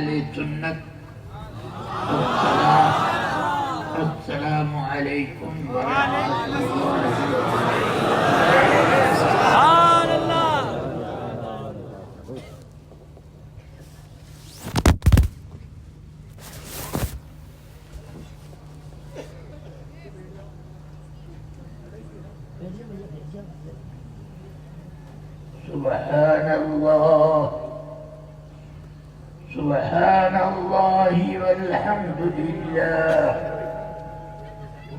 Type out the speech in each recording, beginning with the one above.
اہل سنت السلام علیکم ورحمۃ سبحان اللہ والحمد للہ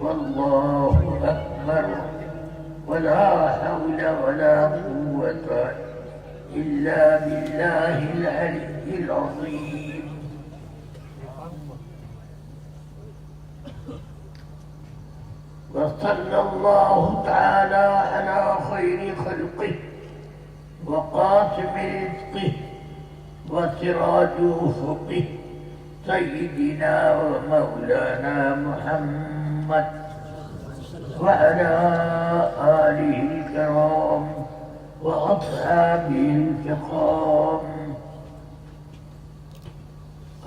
واللہ اکبر ولا حول ولا قوة الا باللہ العلی العظیم. وصلى الله تعالى على خير خلقه وقاسم رزقه وسراج أفقه سيدنا ومولانا محمد وعلى آله الكرام وأصحابه الفخام.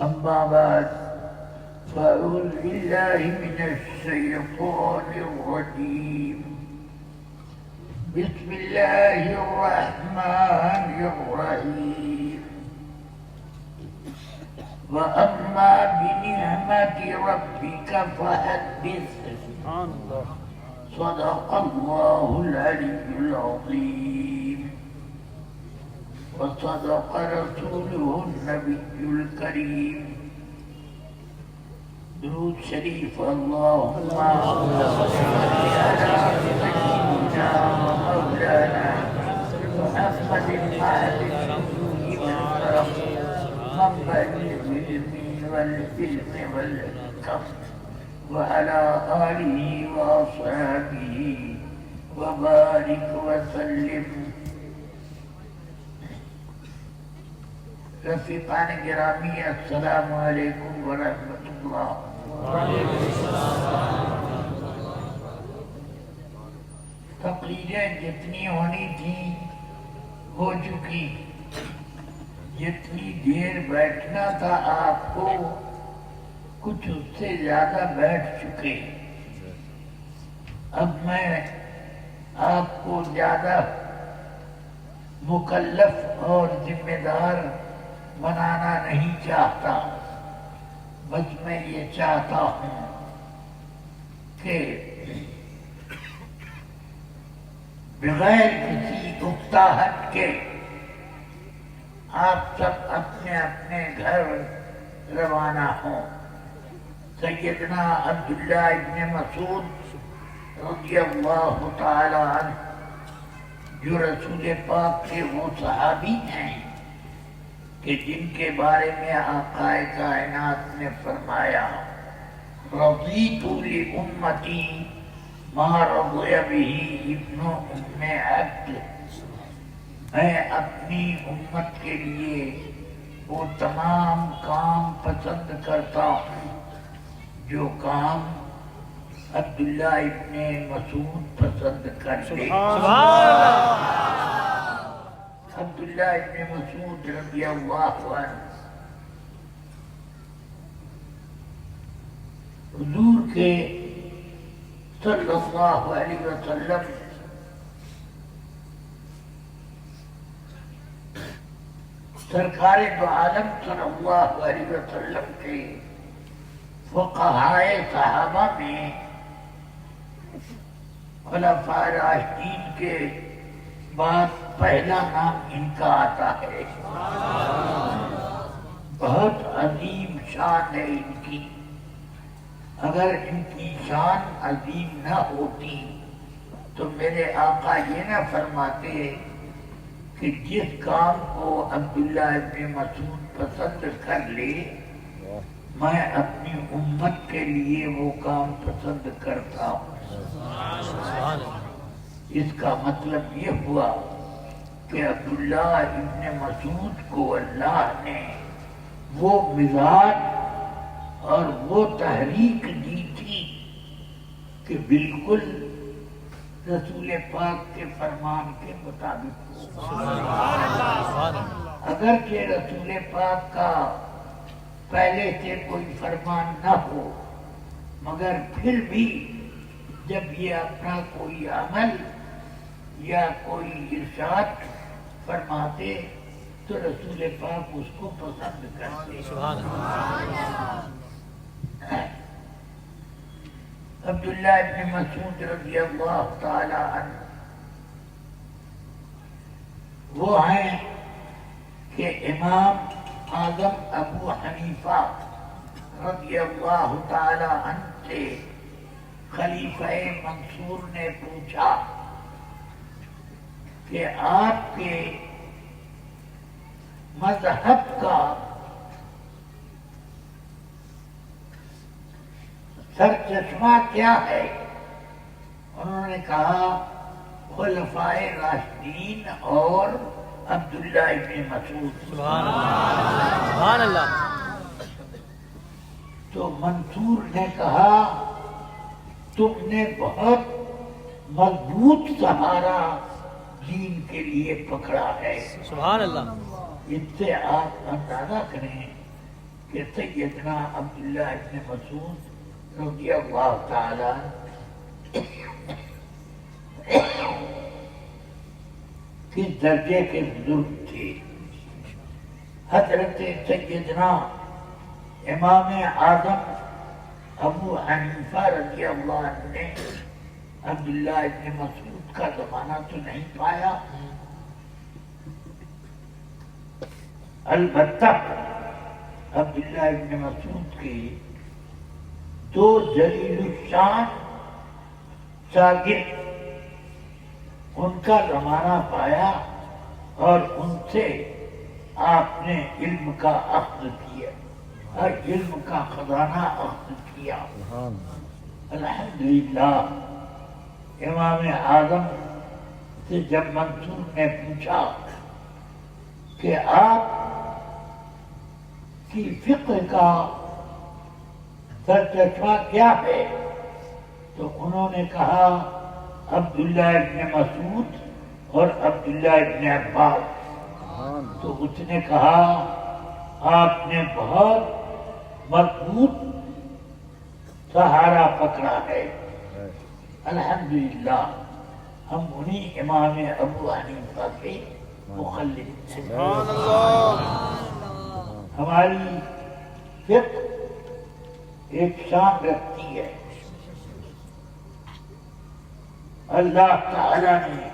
أما بعد فأعوذ بالله من الشيطان الرجيم. بسم الله الرحمن الرحيم. وأما بنعمة ربك فحدث. صدق الله العلي العظيم وصدق رسوله النبي الكريم. درود شریف اللهم صل على سيدنا ومولانا محمد منبع العلم والعلم والحكم وعلى آله وأصحابه وبارك وسلم. رفیقان گرامی السلام علیکم ورحمۃ اللہ. تقریریں جتنی ہونی تھی ہو چکی. جتنی دیر بیٹھنا تھا آپ کو کچھ اس سے زیادہ بیٹھ چکے. اب میں آپ کو زیادہ مکلف اور ذمہ دار بنانا نہیں چاہتا. بس میں یہ چاہتا ہوں کہ بغیر کسی اکتاہٹ کے آپ سب اپنے اپنے گھر روانہ ہوں. سیدنا عبداللہ ابن مسعود رضی اللہ تعالی عنہ جو رسول پاک کے وہ صحابی ہیں کہ جن کے بارے میں آقا کائنات نے فرمایا رضیت لامتی ما رضی بہ ابن ام عبد. میں اپنی امت کے لیے وہ تمام کام پسند کرتا ہوں جو کام عبداللہ ابن مسعود پسند کرتے. عبداللہ ابن مسعود رضی اللہ عنہ حضور کے صلی اللہ علیہ وسلم سرکار دو عالم صلی اللہ علیہ وسلم کے فقہائے صحابہ میں خلفائے راشدین کے بعد پہلا نام ان کا آتا ہے. بہت عظیم شان ہے ان کی. اگر ان کی شان عظیم نہ ہوتی تو میرے آقا یہ نہ فرماتے کہ جس کام کو عبداللہ ابن مسعود پسند کر لے میں اپنی امت کے لیے وہ کام پسند کرتا ہوں. اس کا مطلب یہ ہوا کہ عبداللہ ابن مسعود کو اللہ نے وہ مزاج اور وہ تحریک دی تھی کہ بالکل رسول پاک کے فرمان کے مطابق ہو. اگرچہ رسول پاک کا پہلے سے کوئی فرمان نہ ہو، مگر پھر بھی جب یہ اپنا کوئی عمل یا کوئی ارشاد فرماتے تو رسول پاک اس کو پسند کرتے۔ سبحان اللہ۔ عبداللہ ابن مسعود رضی اللہ تعالی عنہ وہ ہیں کہ امام اعظم ابو حنیفہ رضی اللہ تعالی عنہ سے خلیفہ منصور نے پوچھا کہ آپ کے مذہب کا سر چشمہ کیا ہے؟ انہوں نے کہا خلفائے راشدین اور عبداللہ ابن مسعود۔ سبحان اللہ، سبحان اللہ۔ تو منصور نے کہا تم نے بہت مضبوط سہارا دین کے لیے پکڑا ہے۔ سبحان اللہ۔ اس سے آپ اندازہ کریں کہ سیدنا عبداللہ ابن مسعود رضی اللہ تعالی کس درجے کے بزرگ تھے۔ حضرت سیدنا امام اعظم ابو حنیفہ رضی اللہ عنہ نے عبداللہ ابن مسعود کا زمانہ تو نہیں پایا، البتہ عبداللہ ابن مسعود کے دو جلیل الشان شاگرد ان کا زمانہ پایا اور ان سے آپ نے علم کا اخذ کیا اور علم کا خزانہ اخذ کیا۔ الحمدللہ امام اعظم سے جب منصور نے پوچھا کہ آپ کی فقہ کا سرچشمہ کیا ہے، تو انہوں نے کہا عبداللہ ابن مسعود اور عبداللہ ابن عباس۔ تو اس نے کہا آپ نے بہت مضبوط سہارا پکڑا ہے۔ الحمدللہ ہم انہی امام ابو حنیفہ کے مخلد ہیں۔ سبحان اللہ۔ ہماری فقہ ایک شان رکھتی ہے۔ اللہ تعالی نے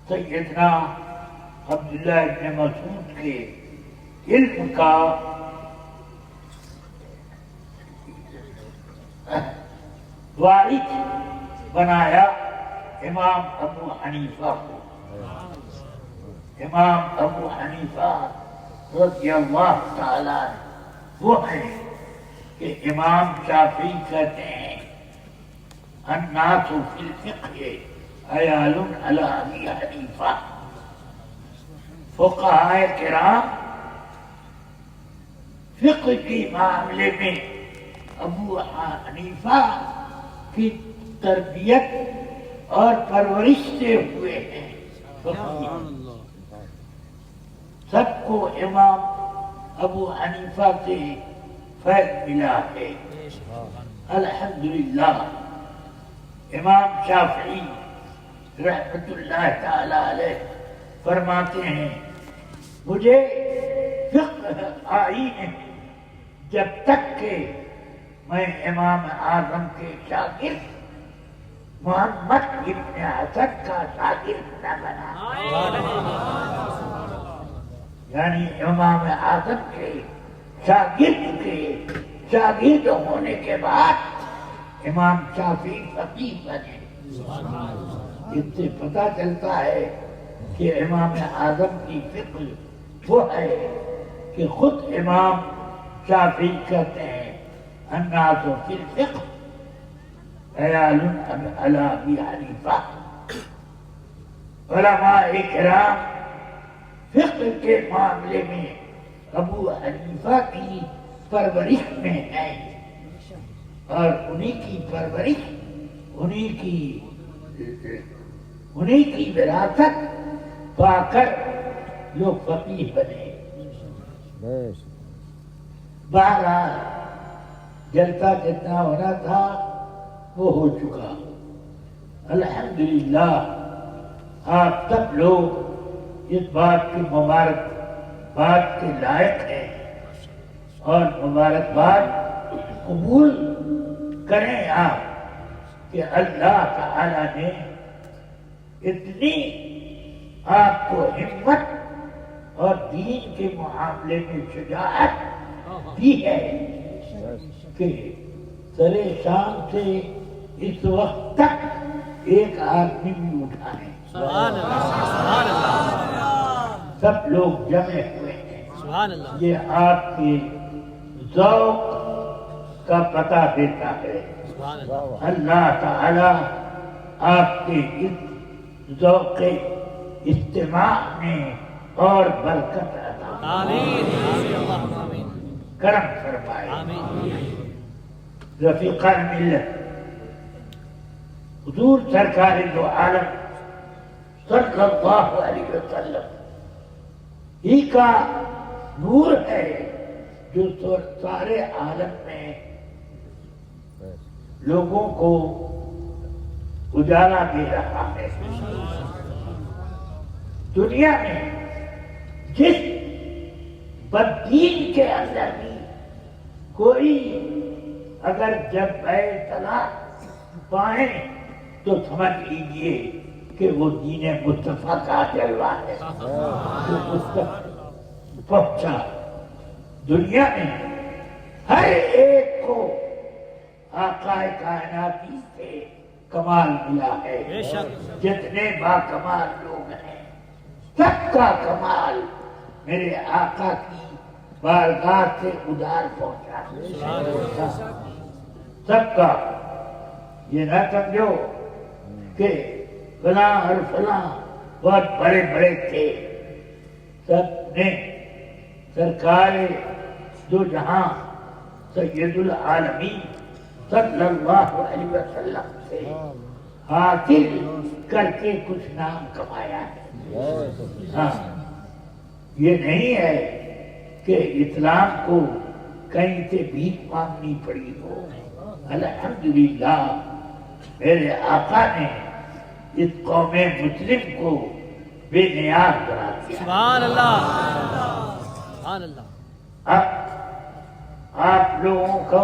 سیدنا عبداللہ ابن مسعود کے علم کا وارث بنایا امام ابو حنیفہ کو۔ امام ابو حنیفہ رضی اللہ تعالی عنہ وہ ہیں کہ امام شافعی کہتے ہیں الناس فی الفقہ عیال علی ابی حنیفہ۔ فقہاء کرام فقہ کے معاملے میں ابو حنیفہ کی تربیت اور پرورش سے ہوئے ہیں۔ سب کو امام ابو حنیفہ سے فیض ملا ہے۔ الحمدللہ امام شافعی رحمت اللہ تعالی علیہ فرماتے ہیں مجھے فقہ آئی نہیں جب تک کہ میں امام اعظم کے شاگرد محمد ابن حسن کا شاگرد نہ بنا۔ یعنی امام اعظم کے شاگرد ہونے کے بعد امام شافعی فقیہ بنے۔ اس سے پتہ چلتا ہے کہ امام اعظم کی فقہ وہ ہے کہ خود امام شافعی کہتے ہیں الناس فی الفقہ عیال علی ابی حنیفہ۔ علماء کرام فقہ کے معاملے میں ابو حنیفہ کی پرورش میں ہے اور انہی کی پرورش انہی کی وراثت پا کر لوگ فقیہ بنے۔ بہرحال جلسہ جتنا ہونا تھا وہ ہو چکا. الحمدللہ آپ سب لوگ اس بات کی مبارکباد کے لائق ہیں اور مبارکباد قبول کریں آپ کہ اللہ تعالی نے اتنی آپ کو ہمت اور دین کے معاملے میں شجاعت دی ہے کہ سرے شام سے اس وقت تک ایک آدمی بھی اٹھا نہیں. سبحان اللہ سبحان اللہ سب لوگ جمع ہوئے ہیں. سبحان اللہ. یہ آپ کے ذوق کا پتہ دیتا ہے. سبحان اللہ. اللہ تعالی آپ کے اس ذوق اجتماع میں اور برکت عطا آمین آمین اللہم آمین. کرم فرمائے. آمین. رفیقان ملت حضور سرکار دو عالم صلی اللہ علیہ وسلم ہی کا نور ہے جو سارے عالم میں لوگوں کو اجالا دے رہا ہے. دنیا میں جس بددین کے اندر بھی کوئی اگر جب طلاق پائیں تو سمجھ لیجیے کہ وہ دین مصطفیٰ کا جلوہ ہے جو مصطفیٰ پہنچا. دنیا میں ہر ایک کو آقا کائناتی سے کمال ملا ہے. بے شک. جتنے باکمال لوگ ہیں سب کا کمال میرے آقا کی بارگاہ سے ادھار پہنچا. سب کا. یہ نہ سمجھو کہ فلاں اور فلاں بہت بڑے بڑے تھے. سب نے سرکار دو جہاں سید العالمین صلی اللہ علیہ وسلم سے حاصل کر کے کچھ نام کمایا ہے. ہاں یہ نہیں ہے کہ اسلام کو کہیں سے بھیک مانگنی پڑی ہو. الحمدللہ میرے آقا نے اس قوم مسلم کو بے نیاز بنا دیا. سبحان اللہ سبحان اللہ. اب آپ لوگوں کو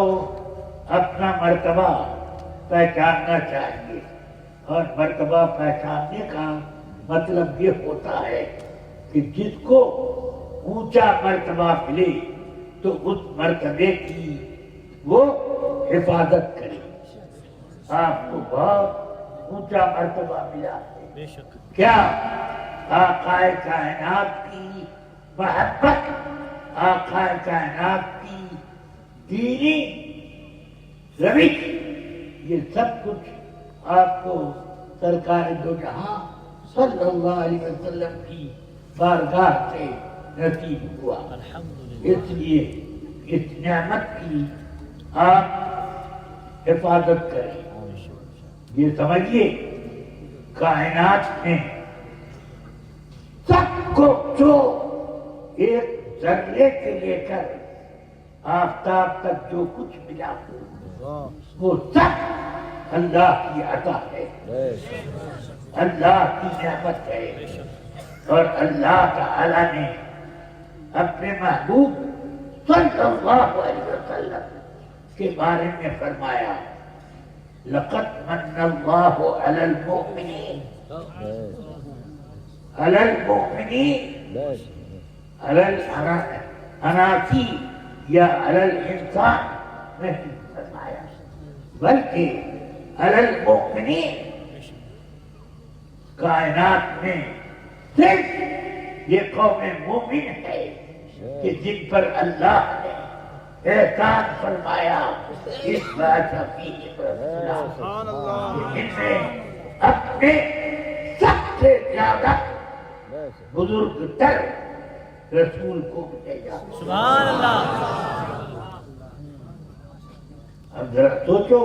اپنا مرتبہ پہچاننا چاہیے اور مرتبہ پہچاننے کا مطلب یہ ہوتا ہے کہ جس کو اونچا مرتبہ ملے تو اس مرتبے کی وہ حفاظت کرے. آپ کو بہت اونچا مرتبہ ملا ہے. بے شک. کیا آقا کائنات کی محبت, آقا کائنات کی دینی روش, یہ سب کچھ آپ کو سرکار دو جہاں صلی اللہ علیہ وسلم کی بارگاہ سے نصیب ہوا. الحمدللہ. اس لیے اس نعمت کی آپ حفاظت کریں. یہ سمجھیے کائنات میں سب کو جو ایک ذرے سے لے کر آفتاب تک جو کچھ ملا وہ سب اللہ کی عطا ہے, اللہ کی نعمت ہے. اور اللہ تعالی نے اپنے محبوب صلی اللہ علیہ وسلم کے بارے میں فرمایا لقد من اللہ علی المؤمنین علی المؤمنین علی الاناسی یا علی الانسان نہیں فرمایا بلکہ علی المؤمنین. کائنات میں صرف یہ قوم مومن ہے کہ جن پر اللہ نے احسان فرمایا اس بات ان میں اپنے سب سے زیادہ بزرگ تر رسول کو بھیجا. سبحان اللہ. اب ذرا سوچو,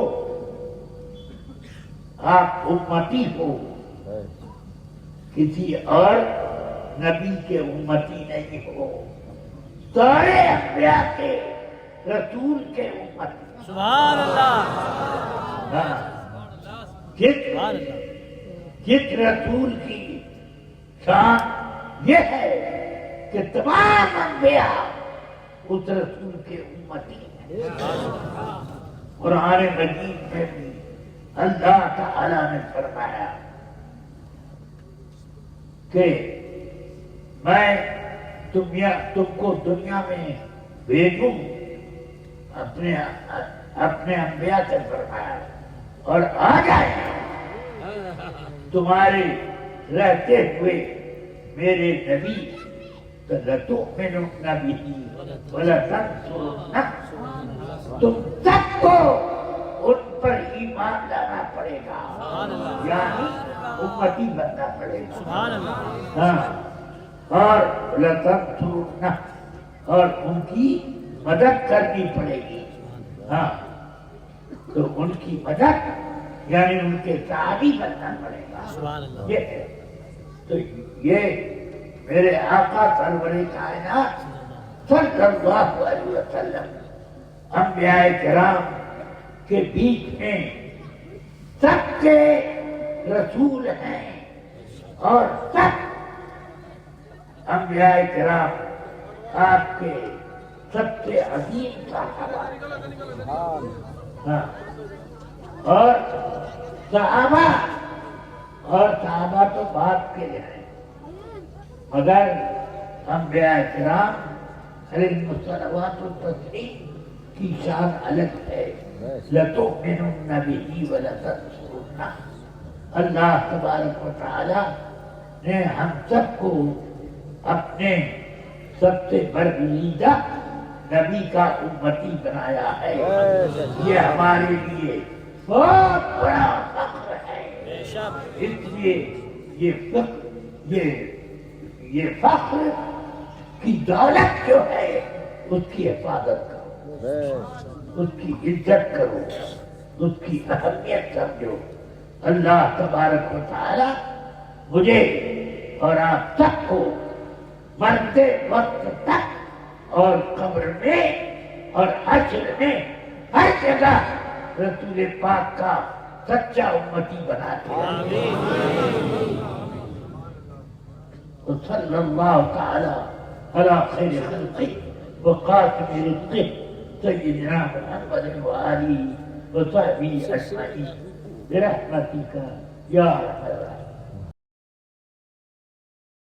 آپ امتی ہو, کسی اور نبی کے امتی نہیں ہو. سارے انبیاء کے رسول کے امت. سبحان اللہ. ہاں جس سبحان اللہ. جس رسول کی شان یہ ہے کہ تمام انبیاء اس رسول کے امتی ہیں. قرآن مجید میں بھی اللہ تعالی نے فرمایا کہ میں تم کو دنیا میں بھیجوں اپنے انبیاء سے فرمایا اور آ جائے تمہارے رہتے ہوئے میرے نبی تو لتؤمنن بہ ولتنصرنہ. تم سب کو ان پر ایمان لانا پڑے گا یعنی امتی بننا پڑے گا. سبحان اللہ. ہاں اور لتنصرنہ اور ان کی مدد کرنی پڑے گی. ہاں تو ان کی مدد یعنی ان کے صحابی بننا پڑے گا. سبحان اللہ. یہ ہے تو یہ میرے آقا سرور کائنات صلی اللہ علیہ وسلم انبیاء کرام کے بیچ میں سب کے رسول ہیں اور سب انبیاء کرام آپ کے سب سے عظیم صحابہ. ہاں اور صحابہ تو بات کے ہیں مگر انبیاء کرام علیہ الصلوات والتسلیم کی شان الگ ہے. لتؤمنن بہ ولتنصرنہ. اللہ تبارک و تعالی نے ہم سب کو اپنے سب سے برگزیدہ نبی کا امتی بنایا ہے. یہ ہمارے لیے بہت بڑا فخر ہے. بے شک. اس لیے یہ فخر کی دولت جو ہے اس کی حفاظت کرو, اس کی عزت کرو, اس کی اہمیت سمجھو. اللہ تبارک و تعالی مجھے اور آپ سب کو مرتے وقت تک اور قبر میں اور حشر میں ہر جگہ رسول پاک کا سچا امتی بنا دیا. صلی اللہ تعالی علی خیر خلقہ وقاتم رزقہ سیدنا محمد وآلہ وصحبہ اجمعین برحمتک یا ارحم الراحمین.